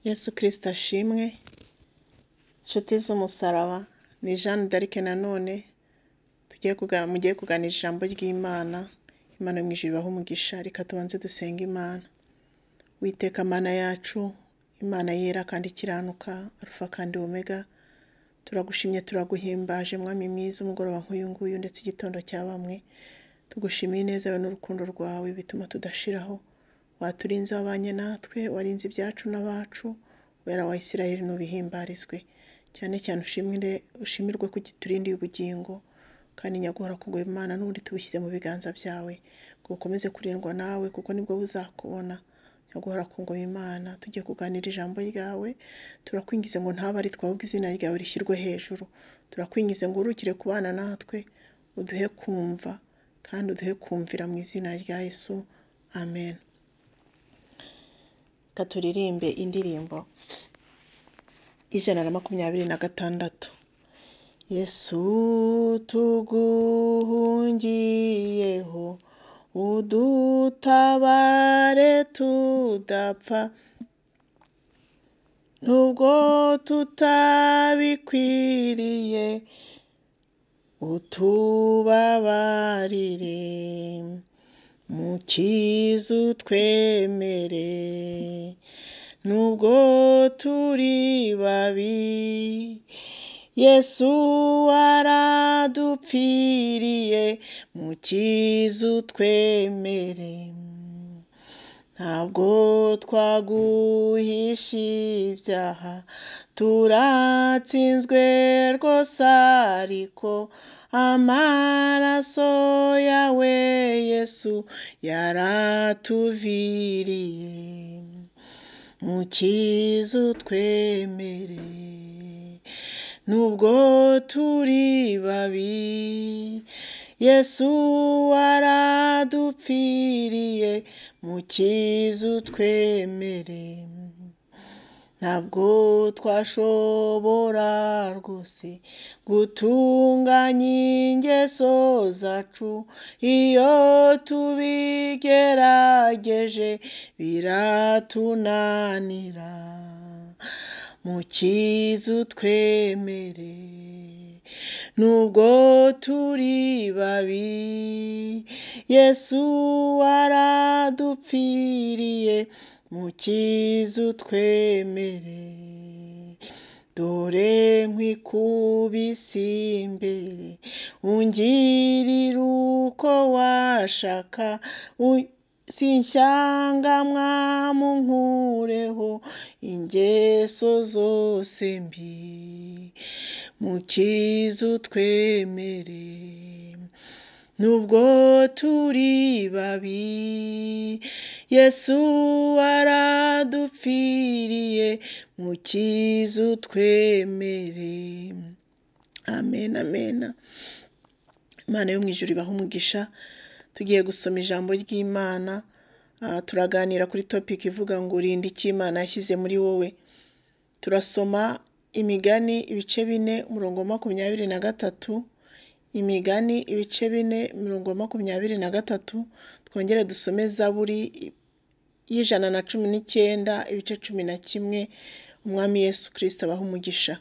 Yesu Kristo ashimwe, inshuti z'umusaraba, ni Jeanne d'Arc nanone mugiye kuganira ijambo ry'Imana. Imana mu ijuru ibahe umugisha. Reka tubanze dusenga Imana. Uwiteka Mana yacu, Imana yera kandi ikiranuka, Alpha kandi Omega, turagushimye turaguhimbaje mwami mwiza, umugoroba nk'uyu nguyu ndetse igitondo cya bamwe. Tugushimiye neza yawe n'urukundo rwawe bituma tudashiraho. Waturinze wabanye natwe, warinze ibyacu n'abacu, wera wa Isirayeli n'ubihimbarizwe. Cyane cyane ushimirwe ko giturindiye ubugingo, kandi nyaguhora kugwa Imana n'ubundi tubishyize mu biganza byawe, ngo ukomeze kurindwa nawe kuko nibwo buzakubona. Nyaguhora kugwa Imana, tugiye kuganira ijambo ryawe, turakwingize ngo ntabe ari twahubwo izina ryawe rishyirwe hejuru. Turakwingize ngo urukire kubana natwe, uduhe kumva kandi uduhe kumvira mu izina rya Yesu, amen. Katuririmbe indirimbo 126. Yesu tuguhungiyeho, udutabare tudapfa, nubwo tutabikwiriye, utubabarire, mukiza utwemere, nubwo turi babi, Yesu waradupfiriye, mukiza utwemere. Ntabwo twaguhisha ibyaha, turatsinzwe rwose, ariko amaraso yawe Yesu yaratuviriye, mukiza utwemere. Nubwo turi babi, Yesu waradupfiriye, mukiza utwemere. Ntabwo twashobora rwose gutunganya ingeso zacu, iyo tubigerageje biratunanira, mukiza utwemere. Nubwo turi babi, Yesu waradupfiriye, mukiza utwemere. Dore nkwikubise imbere, ungirira uko washaka, sinshyanga mwamunkureho ingeso zose mbi, mukiza utwemere. Nubwo turi babi, Yesu waradupfiriye, mukiza utwemere. Amen, amen. Imana yo mu ijuru ibahe umugisha. Tugiye gusoma ijambo ry'Imana. Turaganira kuri topic ivuga ngo urinde icyo Imana yashyize muri wowe. Turasoma Imigani ibice 4 umurongo wa 23, Imigani ibice 4 umurongo wa 23. Twongere dusome Zaburi y'119 ibice 11. Umwami Yesu Kristo abahe umugisha.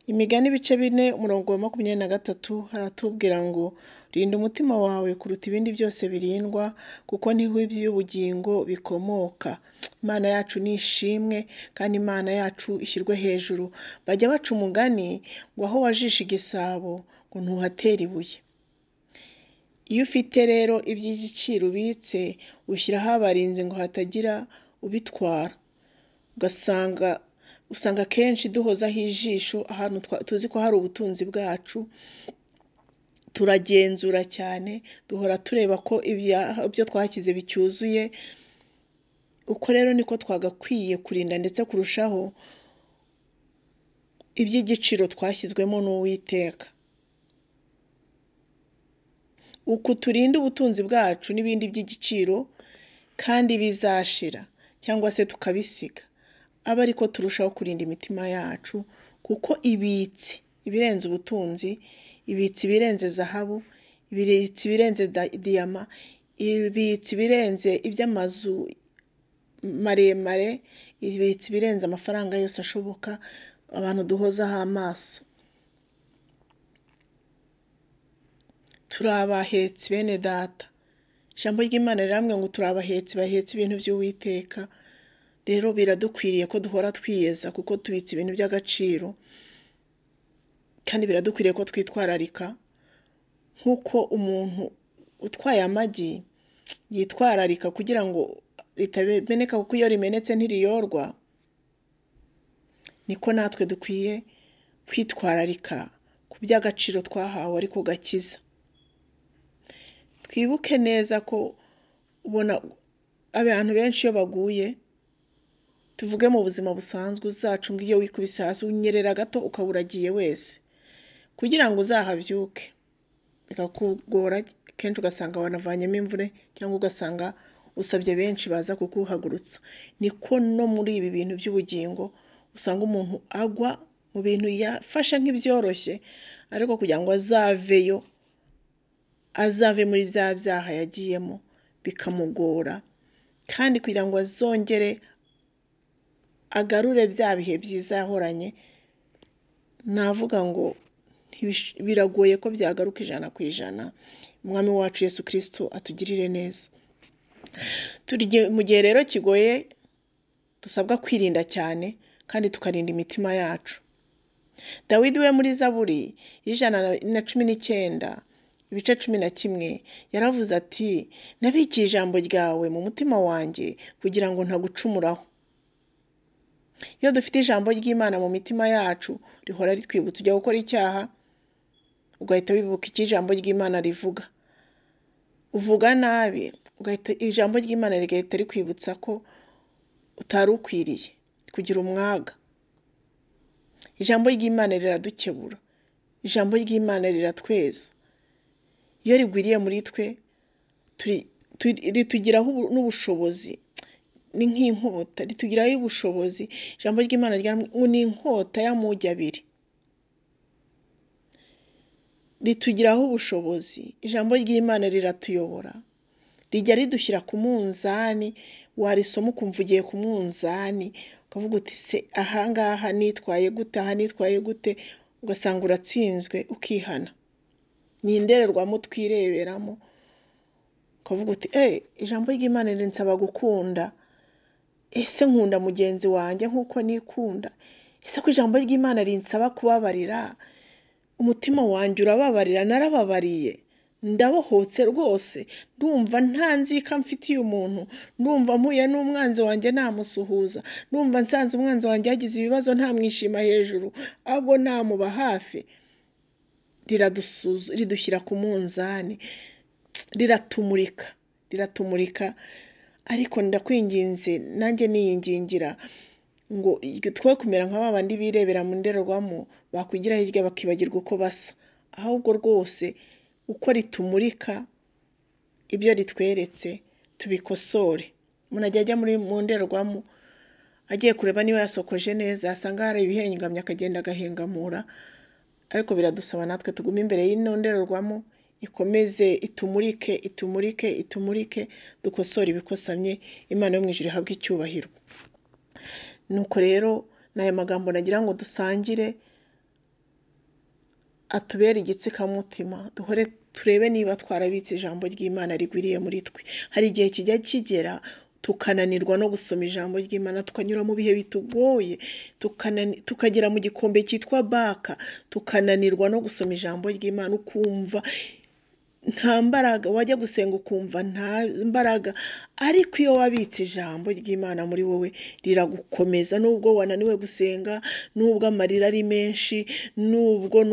Imigani ibice 4 umurongo wa 23 haratubwira ngo rinda umutima wawe kuruta ibindi byose birindwa, kuko niho iby'ubugingo bikomoka. Imana yacu ni ishimwe kandi Imana yacu ishyirwe hejuru. Bajya baca umugani ngo aho wajisha igisabo ngo ntuhatera ibuye. Iyo ufite rero iby'igiciro ubitse, ushyiraho abarinzi ngo hatagira ubitwara. Usanga kenshi duhozaho ijisho ahantu tuzi ko hari ubutunzi bwacu, turagenzura cyane, duhora tureba ko ibyo twakize bicyuzuye. Uko rero niko twagakwiye kurinda ndetse kurushaho iby'igiciro twashyizwemo n'Uwiteka. Uku turinda ubutunzi bwacu n'ibindi by'igiciro kandi bizashira cyangwa se tukabisiga, aba ariko turushaho kurinda imitima yacu, kuko ibitse ibirenze ubutunzi, ibitse ibirenze zahabu, ibitse ibirenze diyama, ibitse ibirenze iby'amazu maremare, ibitse ibirenze amafaranga yose ashoboka abantu duhozaho amaso. Turi abahetsi bene data. Ijambo ry'Imana riramwe ngo turi abahetsi bahetse ibintu by'Uwiteka. Rero biradukwiriye ko duhora twiyeza kuko tubitse ibintu by'agaciro, kandi biradukwiriye ko twitwararika nk'uko umuntu utwaye amagi yitwararika kugira ngo ritameneka, kuko iyo rimenetse ntiriyorwa. Niko natwe dukwiye kwitwararika ku by'agaciro twahawe ariko gakiza. Twibuke neza ko ubona abantu benshi iyo baguye, tuvuge mu buzima busanzwe uzacu ngo iyo wikubise hasi unyerera gato ukaba uragiye wese, kugira ngo uzahabyuke bikakugora. Kenshi ugasanga wanavanyemo imvune cyangwa ugasanga usabye benshi baza kukuhagurutsa. Niko no muri ibi bintu by'ubugingo usanga umuntu agwa mu bintu yafashe nk'ibyoroshye, ariko kugira ngo azave muri bya byaha yagiyemo bikamugora, kandi kugira ngo azongere agarure bya bihe byiza yahoranye, navuga ngo biragoye ko byagaruka 100%. Umwami wacu Yesu Kristo atugirire neza. Turi mu gihe rero kigoye, dusabwa kwirinda cyane kandi tukarinda imitima yacu. Dawidi we muri Zaburi 119 ibice 11 yaravuze ati, nabikiye ijambo ryawe mu mutima wanjye kugira ngo ntagucumuraho. Iyo dufite ijambo ry'Imana mu mitima yacu, rihora ritwibutsa ujya gukora icyaha, ugahita wibuka icyo ijambo ry'Imana rivuga. Uvuga nabi, ugahita ijambo ry'Imana rigahita rikwibutsa ko utari ukwiriye kugira umwaga. Ijambo ry'Imana riradukebura, ijambo ry'Imana riratweza. Iyo rigwiriye muri twe, ritugiraho n'ubushobozi. Ni nk'inkota, ritugiraho ubushobozi. Ijambo ry'Imana ni inkota y'amugi abiri, ritugiraho ubushobozi. Ijambo ry'Imana riratuyobora, rijya ridushyira ku munzani. Warisoma ukumva ugiye ku munzani, ukavuga uti se ahangaha nitwaye gute, aha nitwaye gute, ugasanga uratsinzwe ukihana. Ni indererwamo twireberamo, ukavuga uti ijambo ry'Imana rinsaba gukunda. Ese nkunda mugenzi wanjye nk'uko nikunda? Ese ko ijambo ry'Imana rinsaba kubabarira, umutima wanjye urababarira? Narababariye, ndabohotse rwose, ndumva nta nzika mfitiye umuntu, ndumva mpuye n'umwanzi wanjye namusuhuza, ndumva nsanze umwanzi wanjye yagize ibibazo ntamwishima hejuru, ahubwo namuba hafi. Ridushyira ku munzani, riratumurika. Ariko ndakwinginze, nanjye niyingingira ngo twe kumera nka babandi birebera mu ndorerwamo, bakwigira hirya bakibagirwa uko basa. Ahubwo rwose uko ritumurika ibyo ritweretse tubikosore. Umuntu ajya mu ndorerwamo agiye kureba niba yasokoje neza, asanga hari ibihengamye akagenda agahengamura. Ariko biradusaba natwe tugume imbere y'ino ndorerwamo, ikomeze itumurike, dukosore ibikosamye. Imana yo mu ijuru ihabwe icyubahiro. Nuko rero n'aya magambo nagira ngo dusangire atubere igitsikamutima, duhore turebe niba twarabitse ijambo ry'Imana rigwiriye muri twe. Hari igihe kijya kigera tukananirwa no gusoma ijambo ry'Imana, tukanyura mu bihe bitugoye, tukagera mu gikombe cyitwa baka, tukananirwa no gusoma ijambo ry'Imana, ukumva nta mbaraga. Wajya gusenga ukumva nta mbaraga, ariko iyo wabitse ijambo ry'Imana muri wowe riragukomeza. Nubwo wananiwe gusenga, nubwo amarira ari menshi, nubwo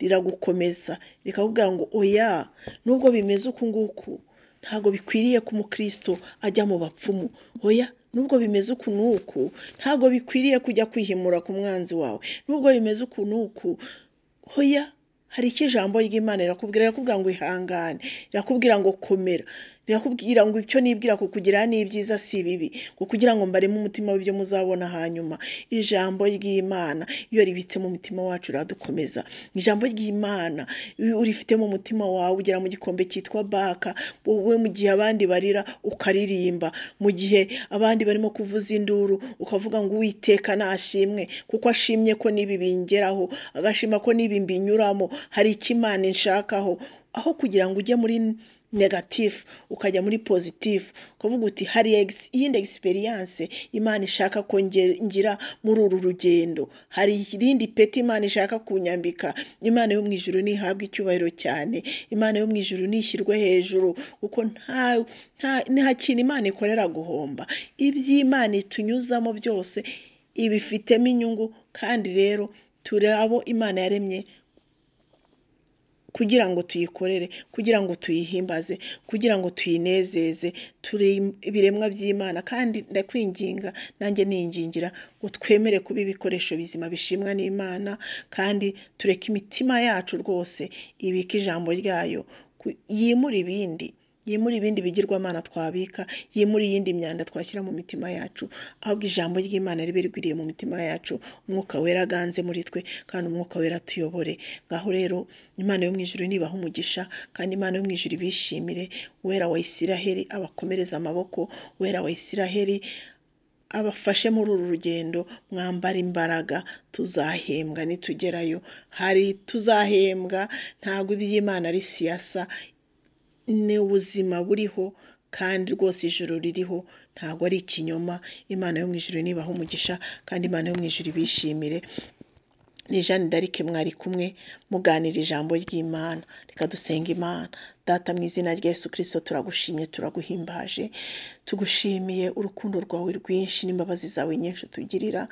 riragukomeza, rikakubwira ngo oya, nubwo bimeze uku nguku, ntabwo bikwiriye ko umukristo ajya mu bapfumu. Oya, nubwo bimeze uku nuku, ntabwo bikwiriye kujya kwihimura ku mwanzi wawe. Nubwo bimeze uku nuku, oya, hari icyo ijambo ry'Imana rirakubwira ngo ihangane, rirakubwira ngo komera, rirakubwira ngo icyo nibwira kukugira ni ibyiza si bibi, kugira ngo mbaremo umutima w'ibyo muzabona hanyuma. Ijambo ry'Imana iyo ribitse mu mutima wacu riradukomeza. Ijambo ry'Imana iyo urifite mu mutima wawe ugera mu gikombe cyitwa baka, wowe mu gihe abandi barira ukaririmba, mu gihe abandi barimo kuvuza induru ukavuga ngo Uwiteka nashimwe kuko ashimye ko n'ibi bingeraho, agashima ko n'ibi mbinyuramo, hari icyo Imana inshakaho. Aho kugira ngo ujye muri negatifu ukajya muri pozitifu, ukavuga uti hari iyindi experience Imana ishaka ko ngira muri uru rugendo, hari irindi peti Imana ishaka kunyambika. Imana yo mu ijuru nihabwe icyubahiro cyane, Imana yo mu ijuru nishyirwe hejuru, kuko nta kintu Imana ikorera guhomba. Iby'Imana itunyuzamo byose ibifitemo inyungu, kandi rero turi abo Imana yaremye kugira ngo tuyikorere, kugira ngo tuyihimbaze, kugira ngo tuyinezeze. Turi ibiremwa by'Imana, kandi ndakwinginga nanjye niyingingira ngo twemere kuba ibikoresho bizima bishimwa n'Imana, kandi tureke imitima yacu rwose ibika ijambo ryayo, yimura ibindi bigirwamana twabika, yimura iyindi myanda twashyira mu mitima yacu, ahubwo ijambo ry'Imana ribe rigwiriye mu mitima yacu, umwuka wera aganze muri twe, kandi umwuka wera tuyobore. Ngaho rero Imana yo mu ijuru nibaha umugisha, kandi Imana yo mu ijuru ibishimire. Uwera wa Isiraheli abakomereza amaboko, Uwera wa Isiraheli abafashe muri uru rugendo. Mwambara imbaraga, tuzahembwa nitugerayo. Tuzahembwa, ntabwo iby'Imana ari siyasa, ni ubuzima buriho, kandi rwose ijuru ririho, ntabwo ari ikinyoma. Imana yo mu ijuru nibaha umugisha, kandi Imana yo mu ijuru ibishimire. Ni Jeanne d'Arc mwari kumwe muganira ijambo ry'Imana. Reka dusenga Imana. Data, mu izina rya Yesu Kristo turagushimye, turaguhimbaje, tugushimiye urukundo rwawe rwinshi n'imbabazi zawe nyinshi utugirira.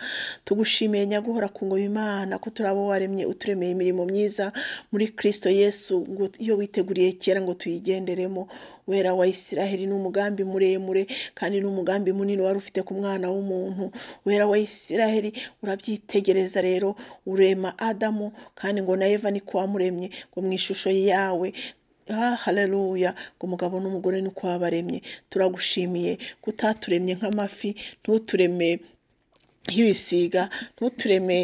Tugushimiye nyaguhora ku ngoma Imana ko turi abo waremye, uturemeye imirimo myiza muri Kristo Yesu, ngo iyo witeguriye kera ngo tuyigenderemo. Wera wa Isiraheli, ni umugambi muremure kandi ni umugambi munini wari ufite ku mwana w'umuntu. Wera wa Isiraheli, urabyitegereza rero urema Adamu, kandi ngo na Eva niko wamuremye, ngo mu ishusho yawe. Haleluya, ngo umugabo n'umugore niko wabaremye. Turagushimiye kutaturemye nk'amafi, ntutureme nk'ibisiga, ntutureme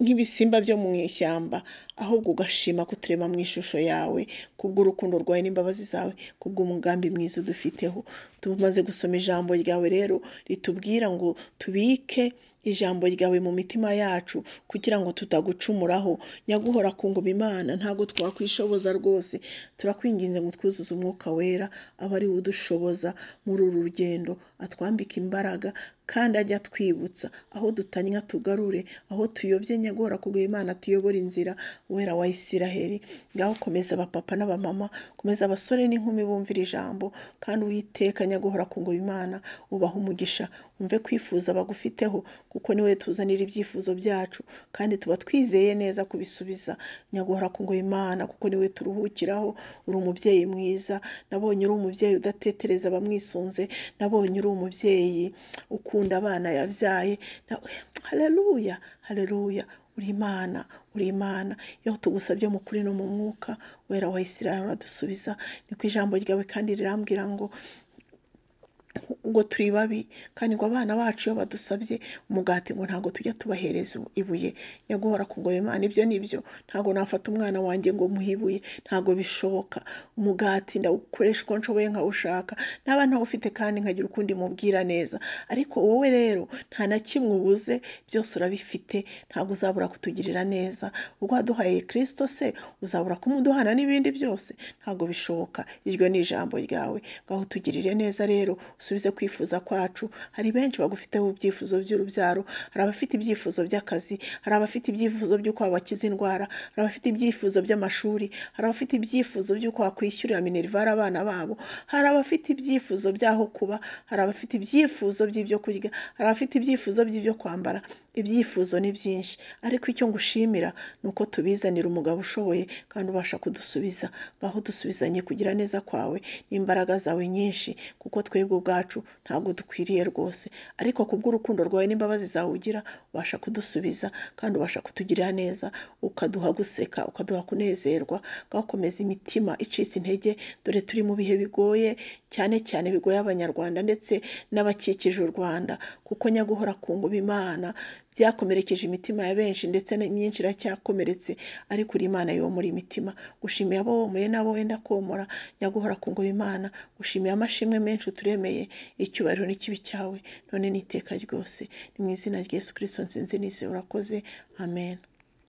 nk'ibisimba byo mu ishyamba, ahubwo ugashima kuturema mu ishusho yawe, kubw'urukundo rwawe n'imbabazi zawe, kubw'umugambi mwiza udufiteho. Tumaze gusoma ijambo ryawe rero ritubwira ngo tubike ijambo ryawe mu mitima yacu kugira ngo tutagucumuraho. Nyaguhora ku ngoma Imana, ntabwo twakwishoboza rwose. Turakwinginze ngo twuzuze umwuka wera, aba ari we udushoboza muri uru rugendo, atwambika imbaraga, kandi ajya twibutsa aho dutanya tugarure, aho tuyobye Nyaguhora ku ngoma Imana tuyobora inzira. Wera wa Isiraheli, ngaho komeza abapapa n'abamama, komeza abasore n'inkumi bumvira ijambo, kandi Uwiteka Nyaguhora ku ngoma Imana ubaha umugisha, umve kwifuza bagufiteho, kuko niwe tuzanira ibyifuzo byacu, kandi tuba twizeye neza kubisubiza. Nyaguhora ku ngoma Imana, kuko niwe turuhukiraho. Uri umubyeyi mwiza, nabonye uri umubyeyi udatetereza abamwisunze, nabonye uri umubyeyi ukunda abana yabyaye. Haleluya, haleluya, uri Imana, uri Imana. Iyo tugusabye mu kuri no mu mwuka, Wera wa Isiraheli uradusubiza. Niko ijambo ryawe kandi rirambwira ngo turi babi, kandi ngo abana bacu iyo badusabye umugati ngo ntabwo tujya tubahereza ibuye. Nyaguhora ku ngoma Imana, ibyo nibyo. Ntabwo nafata umwana wanjye ngo muhibuye, ntabwo bishoboka. Umugati ndawukoresha uko nshoboye nkawushaka, naba ntawufite kandi nkagira ukundi mubwira neza. Ariko wowe rero nta na kimwe ubuze, byose urabifite, ntabwo uzabura kutugirira neza. Ubwo waduhaye Kristo se uzabura kumuduhana n'ibindi byose? Ntabwo bishoboka. Iryo ni ijambo ryawe, ngaho tugirire neza rero, usubize kwifuza kwacu. Hari benshi bagufiteho ibyifuzo by'urubyaro, hari abafite ibyifuzo by'akazi, hari abafite ibyifuzo by'uko wabakiza indwara, hari abafite ibyifuzo by'amashuri, hari abafite ibyifuzo by'uko wakwishyurira minerivare abana babo, hari abafite ibyifuzo by'aho kuba, hari abafite ibyifuzo by'ibyo kurya, hari abafite ibyifuzo by'ibyo kwambara. Ibyifuzo ni byinshi, ariko icyo ngushimira ni uko tubizanira umugabo ushoboye kandi ubasha kudusubiza. Ngaho dusubizanye kugira neza kwawe n'imbaraga zawe nyinshi, kuko twebwe ubwacu ntabwo dukwiriye rwose, ariko kubw'urukundo rwawe n'imbabazi zawe ugira ubasha kudusubiza kandi ubasha kutugirira neza, ukaduha guseka, ukaduha kunezerwa, ugakomeza imitima icitse intege, dore turi mu bihe bigoye cyane cyane bigoye abanyarwanda ndetse n'abakikije u Rwanda, kuko nyaguhora ku ngoma Imana byakomerekeje imitima ya benshi ndetse myinshi iracyakomeretse, ariko uri Imana yomora imitima. Gushimiye abo womoye n'abo wenda komora, nyaguhora ku ngoma Imana, gushimiye amashimwe menshi uturemeye, icyubahiro n'ikibi cyawe none n'iteka ryose, ni mu izina rya Yesu Kristo nsinze nise urakoze, amen.